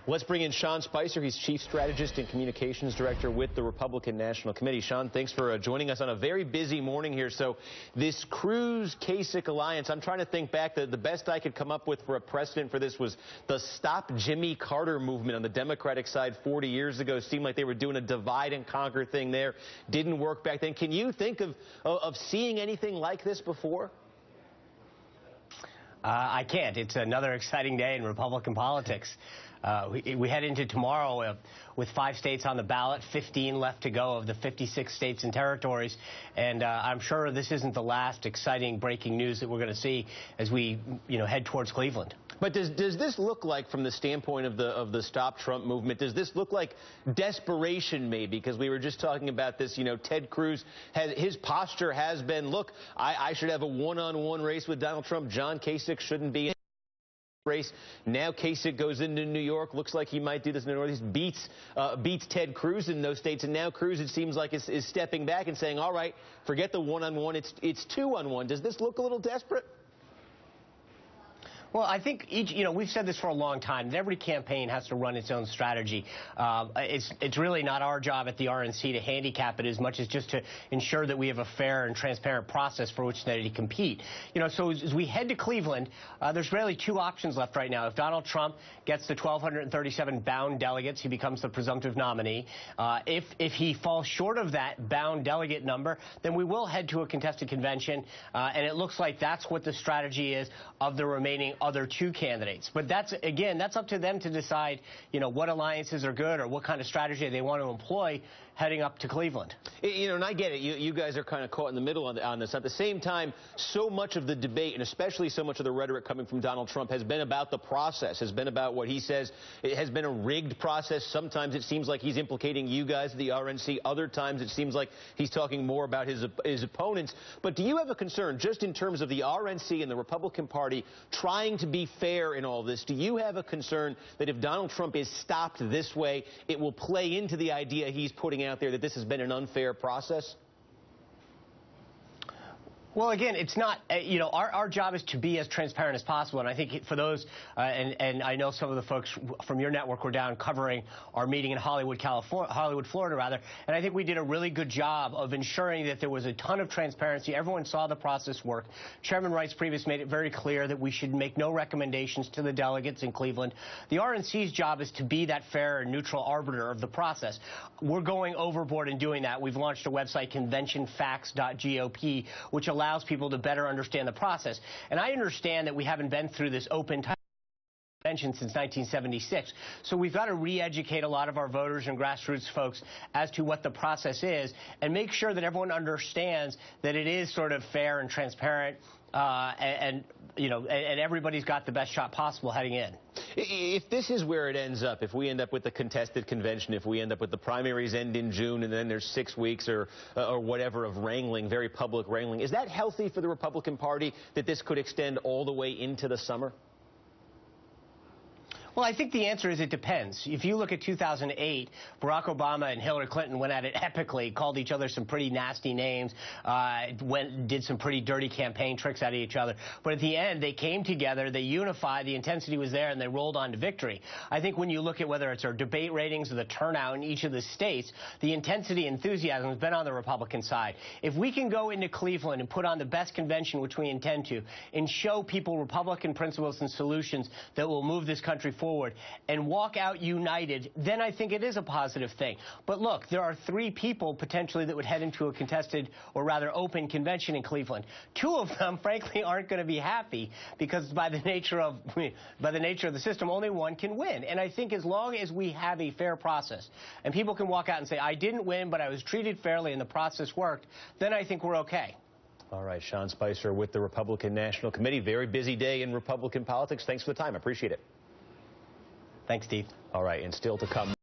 Let's bring in Sean Spicer. He's Chief Strategist and Communications Director with the Republican National Committee. Sean, thanks for joining us on a very busy morning here. So this Cruz-Kasich alliance, I'm trying to think back. The best I could come up with for a precedent for this was the Stop Jimmy Carter movement on the Democratic side 40 years ago. It seemed like they were doing a divide and conquer thing there. Didn't work back then. Can you think of seeing anything like this before? I can't. It's another exciting day in Republican politics. We head into tomorrow with 5 states on the ballot, 15 left to go of the 56 states and territories. And I'm sure this isn't the last exciting breaking news that we're going to see as we head towards Cleveland. But does this look like, from the standpoint of the Stop Trump movement, does this look like desperation maybe? Because we were just talking about this, Ted Cruz, his posture has been, look, I should have a one-on-one race with Donald Trump. John Kasich shouldn't be in race. Now Kasich goes into New York, looks like he might do this in the Northeast, beats Ted Cruz in those states, and now Cruz, it seems like, is stepping back and saying, all right, forget the one-on-one, it's 2-on-1. Does this look a little desperate? Well, I think we've said this for a long time, that every campaign has to run its own strategy. It's really not our job at the RNC to handicap it as much as just to ensure that we have a fair and transparent process for which they compete. So as we head to Cleveland, there's really 2 options left right now. If Donald Trump gets the 1,237 bound delegates, he becomes the presumptive nominee. If he falls short of that bound delegate number, then we will head to a contested convention, and it looks like that's what the strategy is of the remaining other 2 candidates. But that's up to them to decide, what alliances are good or what kind of strategy they want to employ heading up to Cleveland. And I get it. You guys are kind of caught in the middle on this. At the same time, so much of the debate, and especially so much of the rhetoric coming from Donald Trump, has been about the process, has been about what he says. It has been a rigged process. Sometimes it seems like he's implicating you guys, the RNC. Other times it seems like he's talking more about his opponents. But do you have a concern, just in terms of the RNC and the Republican Party trying to be fair in all this? Do you have a concern that if Donald Trump is stopped this way, it will play into the idea he's putting out there that this has been an unfair process? Well, again, it's not, our job is to be as transparent as possible. And I think for those, and I know some of the folks from your network were down covering our meeting in Hollywood, Florida, and I think we did a really good job of ensuring that there was a ton of transparency. Everyone saw the process work. Chairman Rice Previous made it very clear that we should make no recommendations to the delegates in Cleveland. The RNC's job is to be that fair and neutral arbiter of the process. We're going overboard in doing that. We've launched a website, conventionfacts.gop, which allows people to better understand the process. And I understand that we haven't been through this open convention since 1976. So we've got to re-educate a lot of our voters and grassroots folks as to what the process is and make sure that everyone understands that it is sort of fair and transparent, and everybody's got the best shot possible heading in. If this is where it ends up, if we end up with the contested convention, if we end up with the primaries end in June and then there's 6 weeks or whatever of wrangling, very public wrangling, is that healthy for the Republican Party, that this could extend all the way into the summer? Well, I think the answer is it depends. If you look at 2008, Barack Obama and Hillary Clinton went at it epically, called each other some pretty nasty names, did some pretty dirty campaign tricks at each other. But at the end, they came together, they unified, the intensity was there, and they rolled on to victory. I think when you look at whether it's our debate ratings or the turnout in each of the states, the intensity and enthusiasm has been on the Republican side. If we can go into Cleveland and put on the best convention, which we intend to, and show people Republican principles and solutions that will move this country forward, and walk out united, then I think it is a positive thing. But look, there are 3 people potentially that would head into a contested, or rather open, convention in Cleveland. 2 of them, frankly, aren't going to be happy because by the nature of the system, only one can win. And I think as long as we have a fair process and people can walk out and say, I didn't win, but I was treated fairly and the process worked, then I think we're okay. All right, Sean Spicer with the Republican National Committee. Very busy day in Republican politics. Thanks for the time. I appreciate it. Thanks, Steve. All right, and still to come.